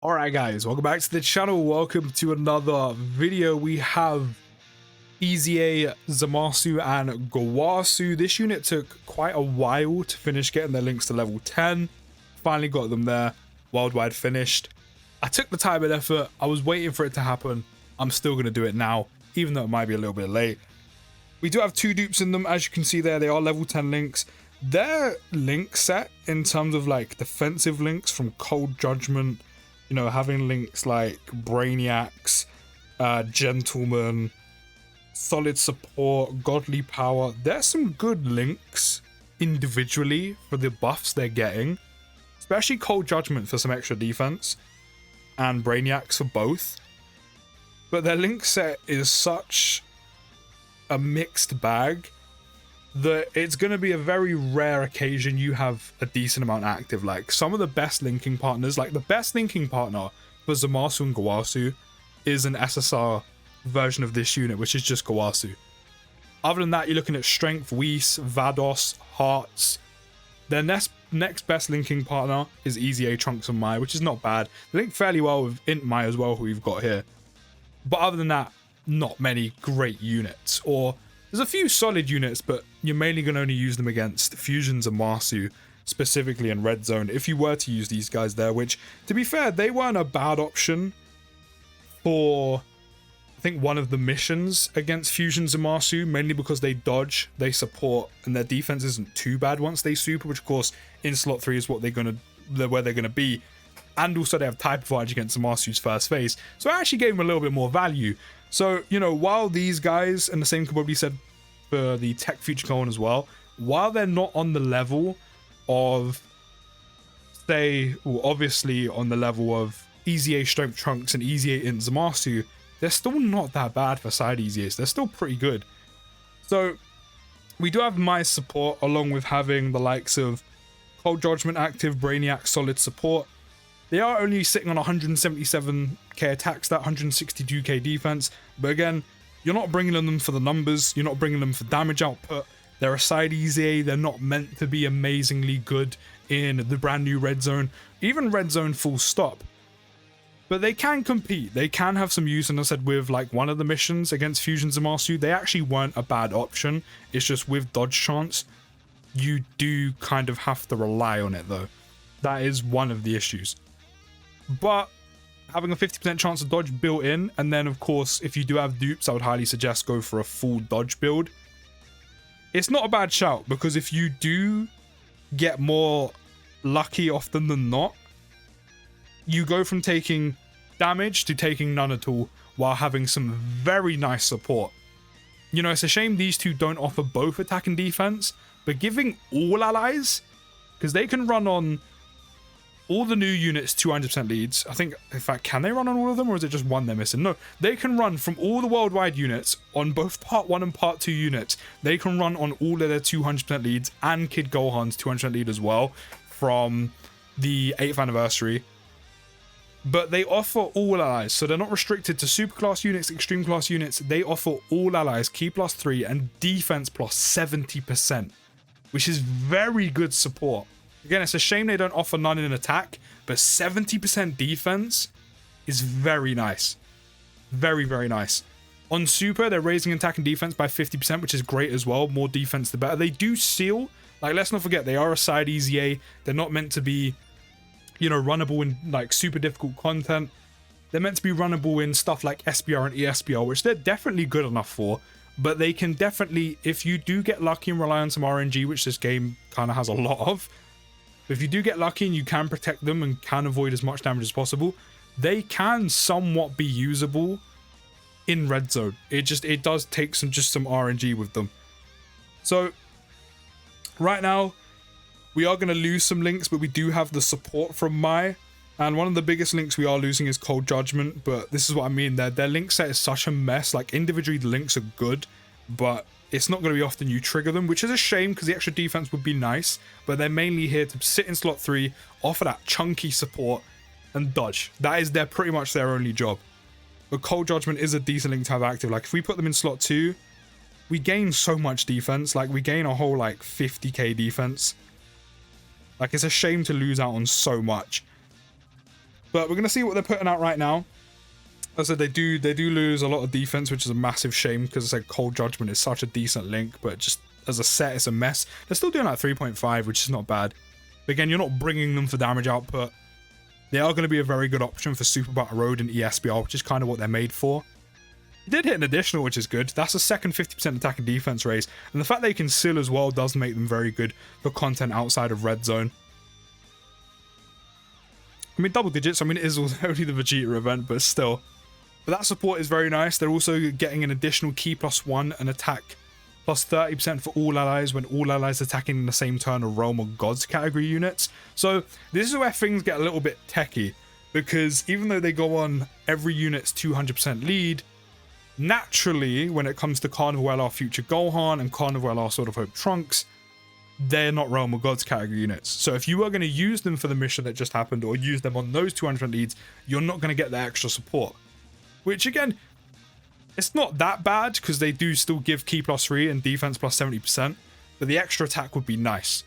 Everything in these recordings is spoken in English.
Alright guys, welcome back to the channel. Welcome to another video. We have EZA Zamasu and Gowasu. This unit took quite a while to finish getting their links to level 10. Finally got them there. Worldwide finished. I took the time and effort. I was waiting for it to happen. I'm still going to do it now, even though it might be a little bit late. We do have two dupes in them. As you can see there, they are level 10 links. Their link set in terms of like defensive links from Cold Judgment, you know, having links like Brainiacs, Gentleman, Solid Support, Godly Power. There's some good links individually for the buffs they're getting, especially Cold Judgment for some extra defense and Brainiacs for both. But their link set is such a mixed bag that it's going to be a very rare occasion you have a decent amount active. Like some of the best linking partners, like the best linking partner for Zamasu and Gowasu is an SSR version of this unit, which is just Gowasu. Other than that, you're looking at Strength, Whis, Vados, Hearts. Their next best linking partner is EZA Trunks and Mai, which is not bad. They link fairly well with Int Mai as well, who we've got here. But other than that, not many great units. Or there's a few solid units, but you're mainly going to only use them against Fusion Zamasu, specifically in Red Zone, if you were to use these guys there, which, to be fair, they weren't a bad option for, I think, one of the missions against Fusion Zamasu, mainly because they dodge, they support, and their defense isn't too bad once they super, which, of course, in slot 3 is where they're going to be. And also they have type advantage against Zamasu's first phase, so I actually gave them a little bit more value. So, you know, while these guys, and the same could probably be said for the Tech Future Cone as well, while they're not on the level of, say, well, obviously on the level of EZA Strength Trunks and EZA Int Zamasu, they're still not that bad for side EZAs. They're still pretty good. So, we do have my support, along with having the likes of Cold Judgment active, Brainiac, Solid Support. They are only sitting on 177k attack stat, 162k defense, but again, you're not bringing them for the numbers, you're not bringing them for damage output. They're a side EZA, they're not meant to be amazingly good in the brand new Red Zone, even Red Zone full stop. But they can compete, they can have some use, and I said with like one of the missions against Fusion Zamasu, they actually weren't a bad option. It's just with dodge chance, you do kind of have to rely on it though. That is one of the issues. But having a 50% chance of dodge built in, and then of course if you do have dupes, I would highly suggest go for a full dodge build. It's not a bad shout, because if you do get more lucky often than not, you go from taking damage to taking none at all while having some very nice support. You know, it's a shame these two don't offer both attack and defense, but giving all allies, because they can run on all the new units 200% leads. I think, in fact, can they run on all of them, or is it just one they're missing? No, they can run from all the worldwide units on both Part 1 and Part 2 units. They can run on all of their 200% leads, and Kid Gohan's 200% lead as well from the 8th anniversary. But they offer all allies, so they're not restricted to super class units, extreme class units. They offer all allies, key +3 and defense +70%, which is very good support. Again, it's a shame they don't offer none in attack, but 70% defense is very nice. Very, very nice. On Super, they're raising attack and defense by 50%, which is great as well. More defense, the better. They do seal. Like, let's not forget, they are a side EZA. They're not meant to be, you know, runnable in, like, super difficult content. They're meant to be runnable in stuff like SBR and ESBR, which they're definitely good enough for. But they can definitely, if you do get lucky and rely on some RNG, which this game kind of has a lot of, if you do get lucky and you can protect them and can avoid as much damage as possible, they can somewhat be usable in Red Zone. It does take some RNG with them. So right now we are going to lose some links, but we do have the support from Mai, and one of the biggest links we are losing is Cold Judgment. But this is what I mean, their link set is such a mess. Like, individually the links are good, but it's not going to be often you trigger them, which is a shame because the extra defense would be nice, but they're mainly here to sit in slot 3, offer that chunky support, and dodge. That is pretty much their only job. But Cold Judgment is a decent link to have active. Like, if we put them in slot 2, we gain so much defense. Like, we gain a whole, like, 50k defense. Like, it's a shame to lose out on so much. But we're gonna see what they're putting out right now. As I said, they do lose a lot of defense, which is a massive shame because I said Cold Judgment is such a decent link, but just as a set, it's a mess. They're still doing like 3.5, which is not bad. But again, you're not bringing them for damage output. They are going to be a very good option for Super Battle Road and ESBR, which is kind of what they're made for. He did hit an additional, which is good. That's a second 50% attack and defense raise, and the fact they can seal as well does make them very good for content outside of Red Zone. I mean, double digits, I mean, it is only the Vegeta event, but still. But that support is very nice. They're also getting an additional Ki +1 and attack plus 30% for all allies when all allies attacking in the same turn of Realm of Gods category units. So this is where things get a little bit techie, because even though they go on every unit's 200% lead, naturally when it comes to Carnival LR Future Gohan and Carnival LR Sword of Hope Trunks, they're not Realm of Gods category units. So if you are going to use them for the mission that just happened or use them on those 200% leads, you're not going to get the extra support. Which again, it's not that bad because they do still give Ki +3 and defense +70%, but the extra attack would be nice.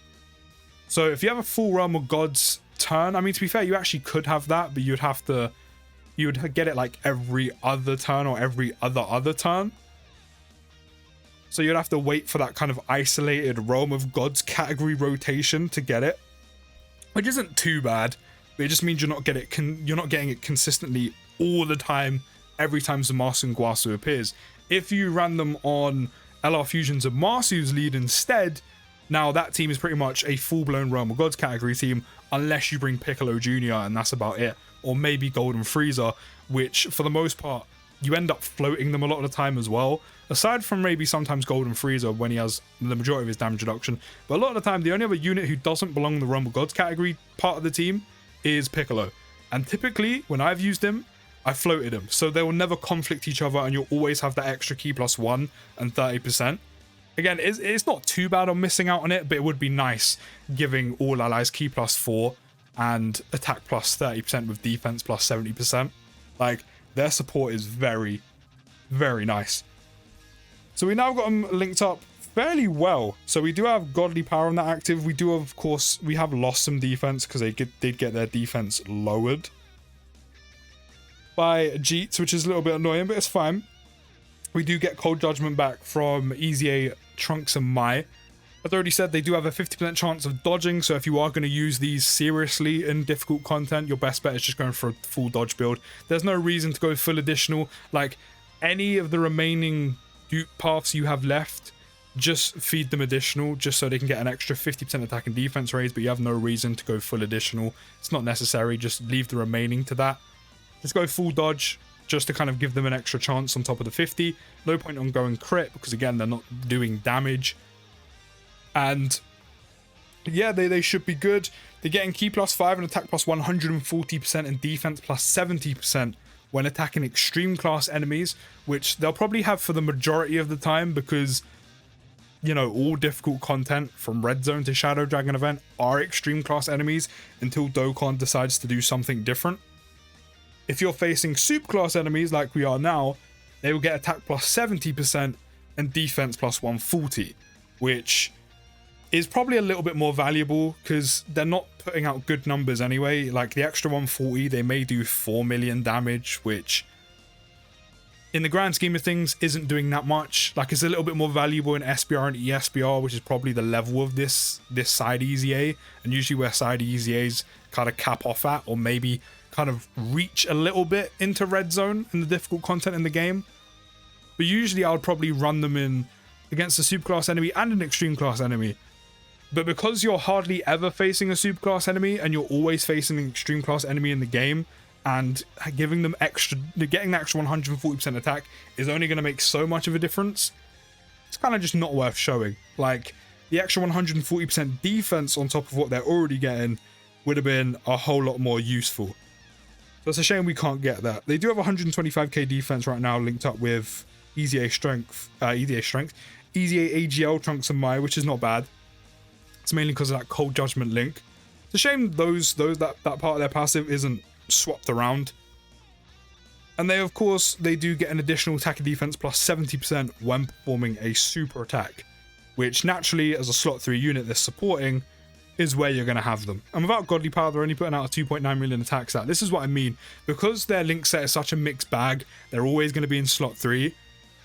So if you have a full Realm of Gods turn, I mean, to be fair, you actually could have that, but you would get it like every other turn or every other turn. So you'd have to wait for that kind of isolated Realm of Gods category rotation to get it, which isn't too bad, but it just means you're not getting it consistently all the time. Every time Zamasu Gowasu appears. If you ran them on LR Fusions of Zamasu lead instead, now that team is pretty much a full-blown Realm of Gods category team, unless you bring Piccolo Jr. and that's about it. Or maybe Golden Frieza, which for the most part, you end up floating them a lot of the time as well. Aside from maybe sometimes Golden Frieza when he has the majority of his damage reduction. But a lot of the time, the only other unit who doesn't belong in the Realm of Gods category part of the team is Piccolo. And typically, when I've used him, I floated them, so they will never conflict each other and you'll always have that extra Ki +1 and 30%. Again, it's not too bad on missing out on it, but it would be nice giving all allies Ki +4 and attack +30% with defense +70%. Like, their support is very, very nice. So we now got them linked up fairly well. So we do have Godly Power on that active. We do, of course, we have lost some defense because they did get their defense lowered by Jeets, which is a little bit annoying, but it's fine. We do get Cold Judgment back from EZA, Trunks, and Mai. As I already said, they do have a 50% chance of dodging, so if you are going to use these seriously in difficult content, your best bet is just going for a full dodge build. There's no reason to go full additional. Like, any of the remaining dupe paths you have left, just feed them additional, just so they can get an extra 50% attack and defense raise, but you have no reason to go full additional. It's not necessary, just leave the remaining to that. Let's go full dodge, just to kind of give them an extra chance on top of the 50. No point on going crit, because again, they're not doing damage. And yeah, they should be good. They're getting Ki +5 and attack +140% and defense +70% when attacking extreme class enemies, which they'll probably have for the majority of the time because, you know, all difficult content from Red Zone to Shadow Dragon event are extreme class enemies until Dokkan decides to do something different. If you're facing super class enemies like we are now, they will get attack +70% and defense +140, which is probably a little bit more valuable because they're not putting out good numbers anyway. Like the extra 140, they may do 4 million damage, which in the grand scheme of things isn't doing that much. Like, it's a little bit more valuable in SBR and ESBR, which is probably the level of this side EZA, and usually where side EZAs kind of cap off at, or maybe kind of reach a little bit into Red Zone in the difficult content in the game. But usually I would probably run them in against a super class enemy and an extreme class enemy. But because you're hardly ever facing a super class enemy and you're always facing an extreme class enemy in the game, and giving them getting the extra 140% attack is only going to make so much of a difference, it's kind of just not worth showing. Like, the extra 140% defense on top of what they're already getting would have been a whole lot more useful. So it's a shame we can't get that. They do have 125k defense right now linked up with EZA Strength, EZA AGL, Trunks, and Mai, which is not bad. It's mainly because of that Cold Judgment link. It's a shame that part of their passive isn't swapped around. And they, of course, they do get an additional attack and defense +70% when performing a super attack, which naturally, as a slot 3 unit they're supporting, is where you're going to have them. And without Godly Power, they're only putting out a 2.9 million attack stat. This is what I mean. Because their link set is such a mixed bag, they're always going to be in slot 3.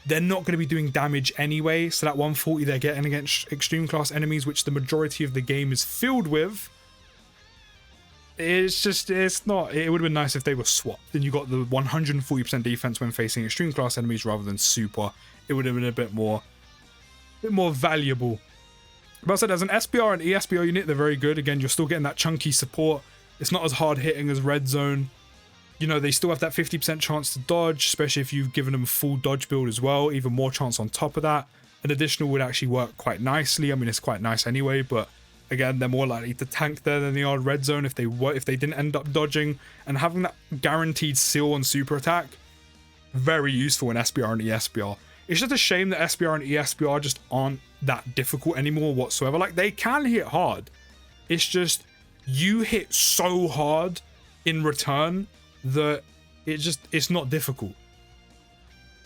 They're not going to be doing damage anyway, so that 140 they're getting against extreme class enemies, which the majority of the game is filled with, it's not. It would have been nice if they were swapped and you got the 140% defense when facing extreme class enemies rather than super. It would have been a bit more valuable. But I said, as an SPR and ESPR unit, they're very good. Again, you're still getting that chunky support. It's not as hard hitting as Red Zone. You know, they still have that 50% chance to dodge, especially if you've given them a full dodge build as well. Even more chance on top of that. An additional would actually work quite nicely. I mean, it's quite nice anyway, but again, they're more likely to tank there than they are Red Zone if they didn't end up dodging. And having that guaranteed seal on super attack, very useful in SPR and ESPR. It's just a shame that SPR and ESPR just aren't that difficult anymore whatsoever. Like, they can hit hard. It's just, you hit so hard in return that it's not difficult.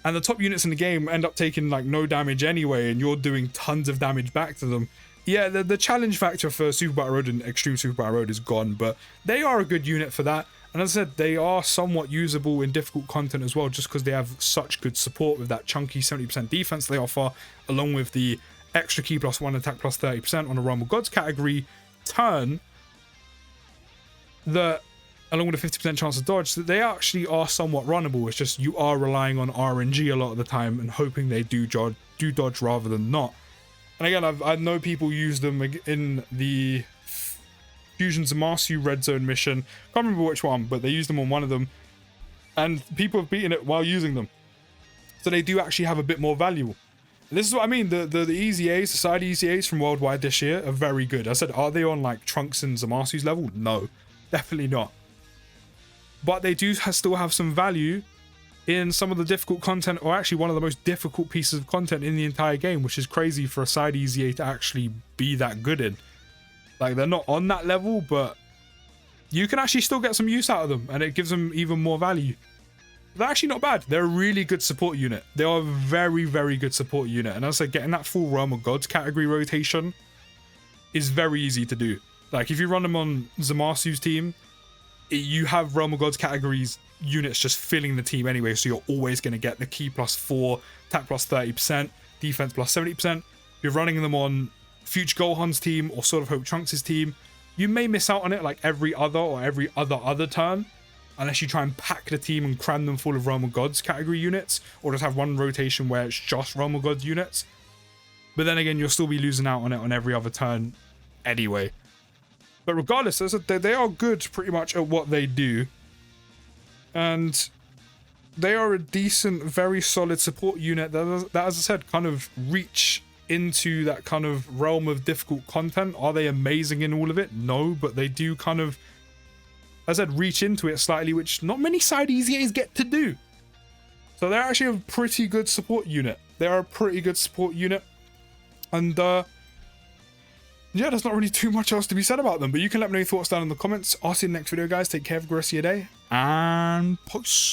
And the top units in the game end up taking like no damage anyway, and you're doing tons of damage back to them. Yeah, the challenge factor for Super Battle Road and Extreme Super Battle Road is gone, but they are a good unit for that. And as I said, they are somewhat usable in difficult content as well, just because they have such good support with that chunky 70% defense they offer, along with the extra key +1 attack +30% on a Realm of Gods category turn, that along with a 50% chance to dodge, that they actually are somewhat runnable. It's just you are relying on RNG a lot of the time and hoping they do dodge rather than not. And again, I know people use them in the Fusion Zamasu Red Zone mission. Can't remember which one, but they used them on one of them. And people have beaten it while using them. So they do actually have a bit more value. And this is what I mean. The EZAs, the side EZAs from Worldwide this year are very good. I said, are they on like Trunks and Zamasu's level? No, definitely not. But they do still have some value in some of the difficult content, or actually one of the most difficult pieces of content in the entire game, which is crazy for a side EZA to actually be that good in. Like, they're not on that level, but you can actually still get some use out of them, and it gives them even more value. They're actually not bad. They're a really good support unit. They are a very, very good support unit. And as I said, getting that full Realm of Gods category rotation is very easy to do. Like, if you run them on Zamasu's team, you have Realm of Gods categories units just filling the team anyway, so you're always going to get the key +4, attack +30%, defense +70%. If you're running them on Future Gohan's team or Sword of Hope Trunks' team, you may miss out on it like every other turn, unless you try and pack the team and cram them full of Realm of Gods category units, or just have one rotation where it's just Realm of Gods units. But then again, you'll still be losing out on it on every other turn anyway. But regardless, they are good pretty much at what they do. And they are a decent, very solid support unit that, as I said, kind of reach into that kind of realm of difficult content. Are they amazing in all of it? No, but they do kind of, as I said, reach into it slightly, which not many side EZAs get to do. So they're actually a pretty good support unit. They are a pretty good support unit. And, yeah, there's not really too much else to be said about them, but you can let me know your thoughts down in the comments. I'll see you in the next video, guys. Take care, have a good rest of your day, and peace.